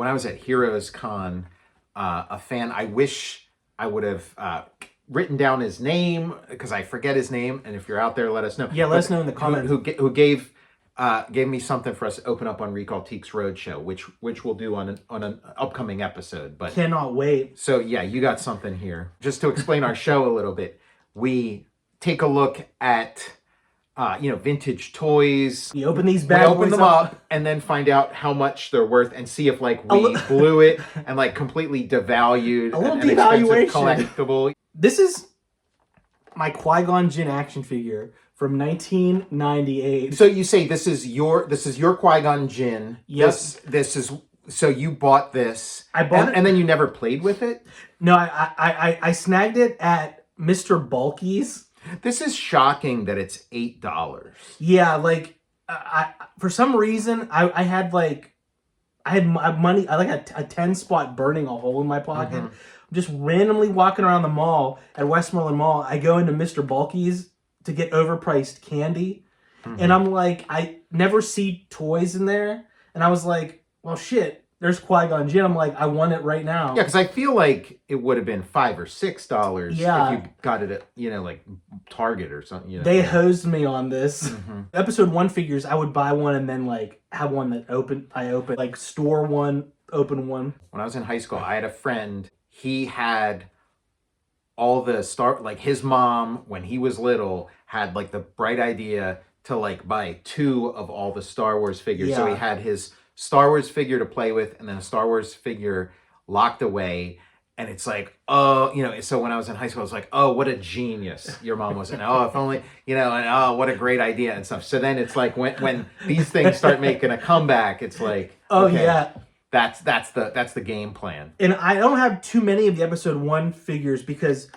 when I was at Heroes Con, a fan, I wish I would have written down his name, because I forget his name, and if you're out there, let us know. Yeah, let us know in the comments. Who gave me something for us to open up on Recalltiques Roadshow, which we'll do on an upcoming episode. But cannot wait. So yeah, you got something here. Just to explain our show a little bit, we take a look at vintage toys. We open these bad boys open them up and then find out how much they're worth and see if like we blew it and like completely devalued a little an devaluation collectible. This is my Qui-Gon Jinn action figure from 1998. So you say this is your Qui-Gon Jinn. Yes. This is so you bought this. I bought it, and then you never played with it? No, I snagged it at Mr. Bulky's. This is shocking that it's $8. Yeah, like for some reason I had money. I like a 10 spot burning a hole in my pocket. Mm-hmm. Just randomly walking around the mall at Westmoreland Mall. I go into Mr. Bulky's to get overpriced candy, and I'm like, I never see toys in there, and I was like, well, shit. There's Qui-Gon Jinn. I'm like, I want it right now. Yeah, because I feel like it would have been $5 or $6 if you got it at, like Target or something. They hosed me on this. Mm-hmm. Episode 1 figures, I would buy one and then like have one that I open, like store one, open one. When I was in high school, I had a friend. He had all the his mom, when he was little, had like the bright idea to like buy 2 of all the Star Wars figures. Yeah. So he had his Star Wars figure to play with and then a Star Wars figure locked away. And it's like, so when I was in high school, I was like, oh, what a genius your mom was. And if only, and oh, what a great idea and stuff. So then it's like when these things start making a comeback, it's like, okay, yeah, that's the game plan. And I don't have too many of the episode 1 figures because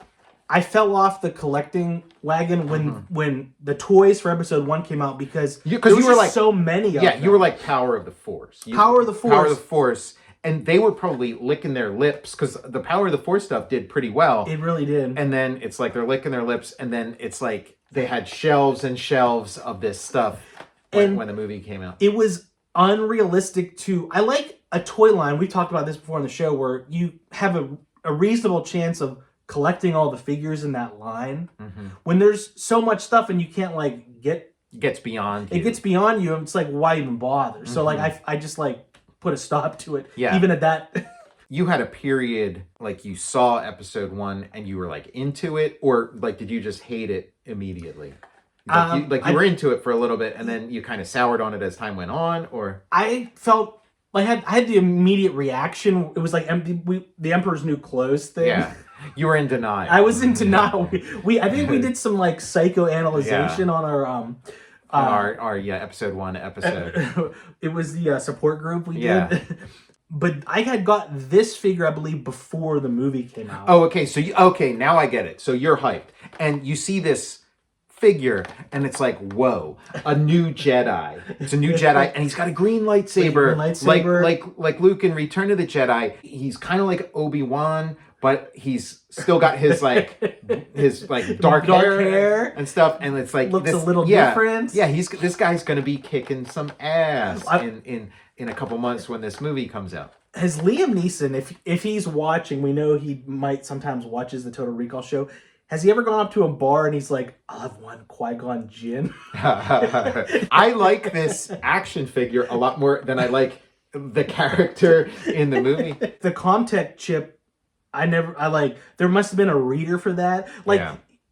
I fell off the collecting wagon when the toys for episode 1 came out because you were like so many of them. Yeah, you were like Power of the Force. Power of the Force. And they were probably licking their lips because the Power of the Force stuff did pretty well. It really did. And then it's like they're licking their lips, and then it's like they had shelves and shelves of this stuff when the movie came out. It was unrealistic I like a toy line. We talked about this before on the show where you have a reasonable chance of collecting all the figures in that line. Mm-hmm. When there's so much stuff and you can't like gets beyond you. It gets beyond you. It's like, why even bother? Mm-hmm. So like I just like put a stop to it. Yeah. Even at that. You had a period like you saw episode 1 and you were like into it, or like did you just hate it immediately? Like you were into it for a little bit and then you kind of soured on it as time went on, or I felt like I had the immediate reaction. It was like the Emperor's New Clothes thing. Yeah. You were in denial. I was in denial. I think we did some like psychoanalyzation on our episode 1 episode. It was the support group we did. But I had got this figure, I believe, before the movie came out. Oh, okay. So now I get it. So you're hyped, and you see this figure, and it's like, whoa, a new Jedi. It's a new Jedi, and he's got a green lightsaber, like Luke in Return of the Jedi. He's kind of like Obi-Wan, but he's still got his dark hair and stuff, and it's like looks a little different. Yeah, this guy's gonna be kicking some ass in a couple months when this movie comes out. Has Liam Neeson, if he's watching, we know he might sometimes watches the Total Recall show. Has he ever gone up to a bar and he's like, I'll have one Qui-Gon Jinn? I like this action figure a lot more than I like the character in the movie. The Comtech chip, there must have been a reader for that.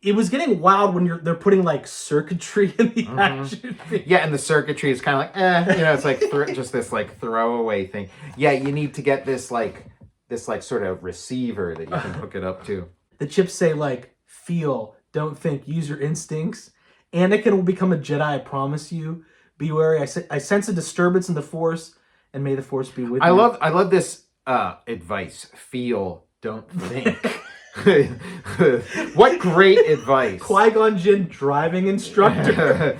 It was getting wild when they're putting like circuitry in the action figure. Yeah, and the circuitry is kind of like, it's like just this like throwaway thing. Yeah, you need to get this sort of receiver that you can hook it up to. The chips say like, feel, don't think, use your instincts. Anakin will become a Jedi, I promise you. Be wary. I sense a disturbance in the Force, and may the Force be with you. I love this advice. Feel, don't think. What great advice. Qui-Gon Jinn driving instructor.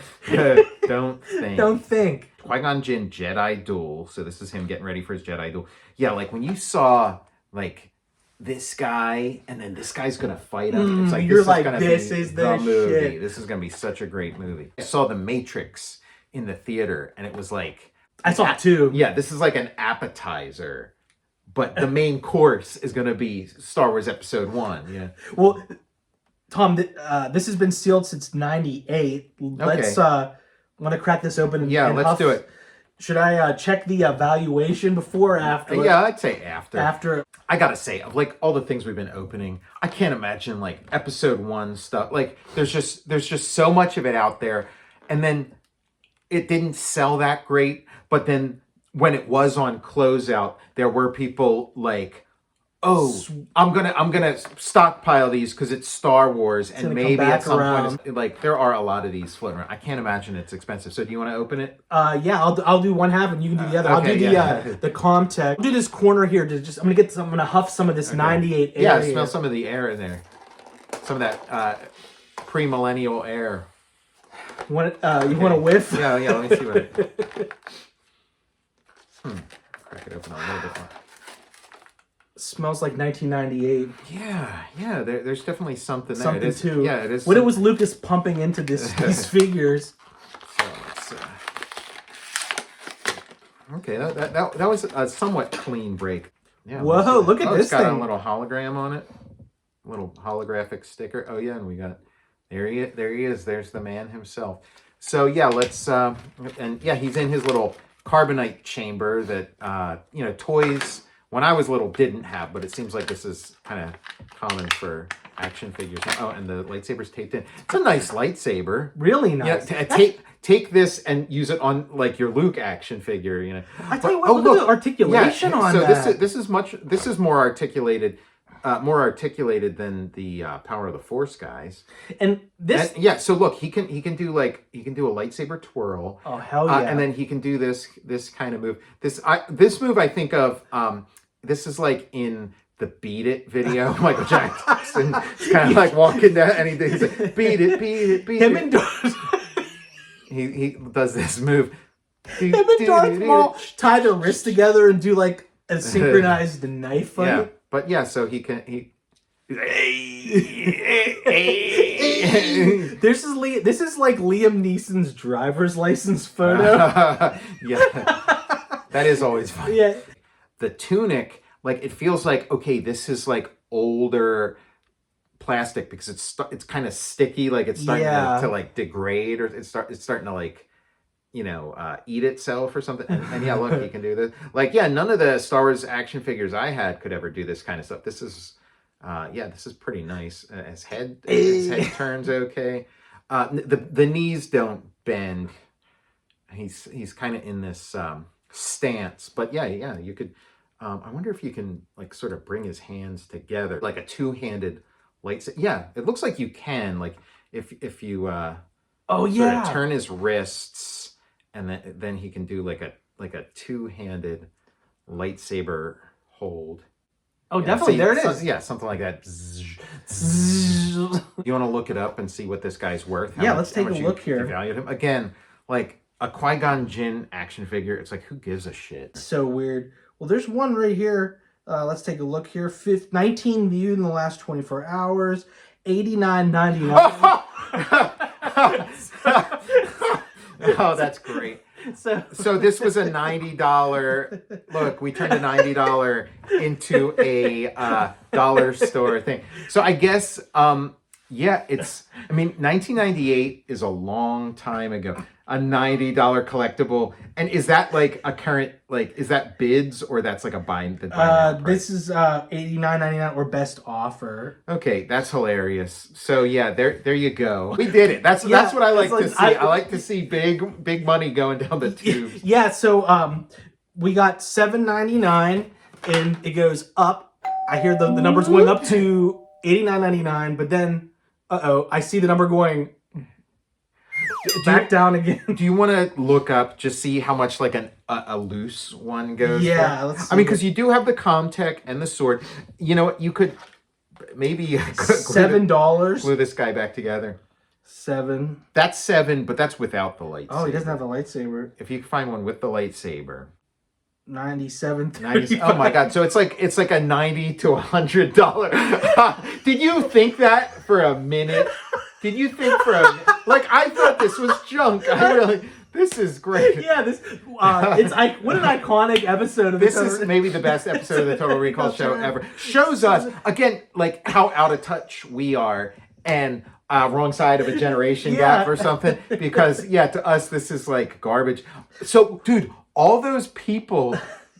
Don't think. Don't think. Qui-Gon Jinn Jedi duel. So this is him getting ready for his Jedi duel. Yeah, like when you saw like this guy and then this guy's gonna fight him. It's like this is the movie. Shit. This is gonna be such a great movie. I saw The Matrix in the theater and it was like I saw it too. Yeah, this is like an appetizer but the main course is going to be Star Wars Episode 1. Yeah. Well, Tom, this has been sealed since '98. Let's want to crack this open. And let's do it. Should I check the valuation before or after? Yeah, I'd say after. After. I gotta say, of like all the things we've been opening, I can't imagine like Episode 1 stuff. Like there's just so much of it out there, and then it didn't sell that great. But then when it was on closeout, there were people like, "Oh, I'm gonna stockpile these because it's Star Wars, and maybe at some point, like there are a lot of these floating around. I can't imagine it's expensive. So do you want to open it? Yeah, I'll do one half, and you can do the other. Okay, I'll do the Comtech. I'll do this corner here to just. I'm gonna huff some of this '98 air. Yeah, smell some of the air in there. Some of that pre-millennial air. You want a whiff? Yeah. Let me see what it. Crack it open a little bit more. Smells like 1998. Yeah. There's definitely something there. Something too. Yeah, it is. When it was Lucas pumping into these figures. So let's, okay, that was a somewhat clean break. Yeah. Whoa! Look at this thing. It's got thing. a little hologram on it. A little holographic sticker. Oh yeah, and we got there he is. There's the man himself. So yeah, let's and yeah, he's in his little carbonite chamber that toys when I was little didn't have, but it seems like this is kind of common for action figures. Oh, and the lightsaber's taped in. It's a nice lightsaber. Really nice. Yeah, take this and use it on like your Luke action figure. I tell you what, look at the articulation on that. So this is more articulated. More articulated than the Power of the Force guys. And this, so look, he can do a lightsaber twirl. Oh hell yeah! And then he can do this kind of move. This move I think of. This is like in the Beat It video. Michael Jackson kind of like walking down, and he's like, beat it. Him and he does this move. Him and Darth Maul tie their wrists together and do like a synchronized knife fight. Yeah. But yeah, so he. This is like Liam Neeson's driver's license photo. Yeah, that is always fun. Yeah, the tunic, like it feels like okay, this is like older plastic because it's kind of sticky, like it's starting to like degrade, or it's starting to like eat itself or something. And yeah, look, he can do this. Like, yeah, none of the Star Wars action figures I had could ever do this kind of stuff. This is, this is pretty nice. His head turns okay. The knees don't bend. He's kind of in this stance. But yeah, you could. I wonder if you can like sort of bring his hands together like a two-handed lightsaber. Yeah, it looks like you can. Like if you sort of turn his wrists. And then he can do like a two-handed lightsaber hold. Oh, definitely. There it is. Yeah, something like that. You want to look it up and see what this guy's worth? Let's take a look here. You valued him again, like a Qui-Gon Jinn action figure. It's like, who gives a shit? So weird. Well, there's one right here. Let's take a look here. 19 viewed in the last 24 hours. $89.99. Oh, that's great. So this was a $90. Look, we turned a $90 into a dollar store thing. So I guess, it's. I mean, 1998 is a long time ago. A $90 collectible, and is that like a current is that bids or that's like a buy now price? This is $89.99 or best offer. Okay, that's hilarious. So yeah, there you go. We did it. That's what I like to see. I like to see big money going down the tube. Yeah. So we got $7.99, and it goes up. I hear the numbers going up to $89.99, but then I see the number going back down again. Do you want to look up, just see how much like a loose one goes for? Let's see. I mean, because you do have the Comtech and the sword. You know what? You could maybe $7. Glue this guy back together. $7. That's $7, but that's without the lightsaber. Oh, he doesn't have the lightsaber. If you find one with the lightsaber. $97. Oh my god! So it's like a $90 to $100. Did you think that for a minute? Did you think for a like I thought this was junk? This is great. Yeah, what an iconic episode of this is maybe the best episode of the Total Recall show ever. Shows us again like how out of touch we are and wrong side of a generation gap or something. Because to us this is like garbage. So, dude, all those people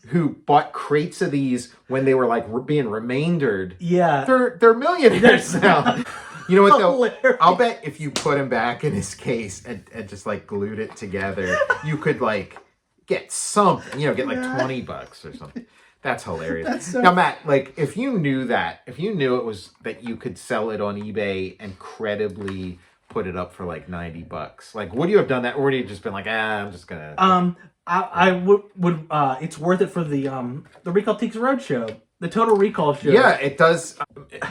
who bought crates of these when they were like being remaindered, they're millionaires now. You know what though? Hilarious. I'll bet if you put him back in his case and just like glued it together, you could like get something, get like $20 or something. That's hilarious. Now, Matt, like if you knew it was that you could sell it on eBay and credibly put it up for like $90, like would you have done that, or would you have just been like, I'm just gonna? I would. It's worth it for the Recalltiques Roadshow, the Total Recall show. Yeah, it does.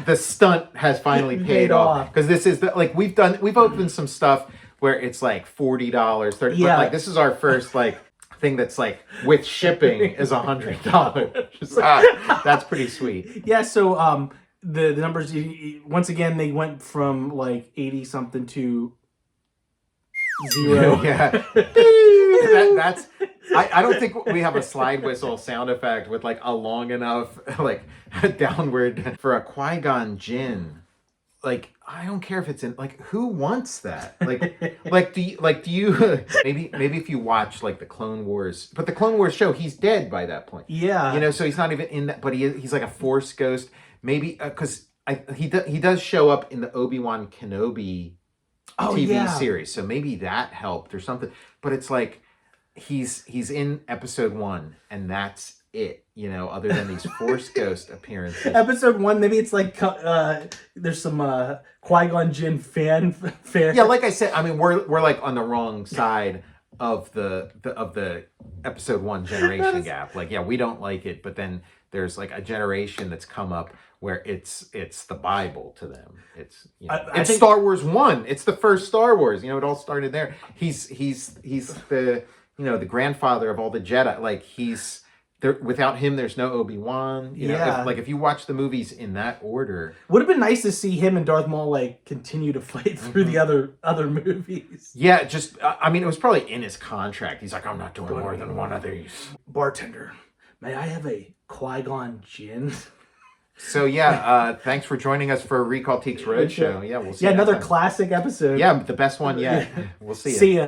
The stunt has finally paid off because this is we've opened some stuff where it's like $40, $30. Yeah. But like this is our first like thing that's like with shipping is $100. That's pretty sweet. Yeah. So the numbers once again they went from like 80 something to 0. Yeah. That's I don't think we have a slide whistle sound effect with like a long enough like downward for a Qui-Gon Jinn. Like I don't care if it's in like who wants that? Like do you maybe if you watch like the Clone Wars, but the Clone Wars show, he's dead by that point. Yeah. So he's not even in that, but he's like a Force ghost. Maybe because he does show up in the Obi-Wan Kenobi TV series, so maybe that helped or something. But it's like he's in episode 1 and that's it, other than these Force ghost appearances. Episode 1, maybe it's like there's some Qui-Gon Jinn fanfare. Yeah, like I said, I mean we're like on the wrong side of the episode 1 generation gap. Like we don't like it, but then there's like a generation that's come up where it's the Bible to them. It's I think Star Wars 1. It's the first Star Wars. It all started there. He's the the grandfather of all the Jedi. Like he's there. Without him, there's no Obi-Wan. If you watch the movies in that order, would have been nice to see him and Darth Maul like continue to fight through the other movies. Yeah, just I mean, it was probably in his contract. He's like, I'm not doing more than one of these. Bartender, may I have a Qui-Gon Jinn? So thanks for joining us for Recalltiques Roadshow. Yeah, we'll see. Yeah, another classic episode. Yeah, the best one yet. We'll see you. See ya.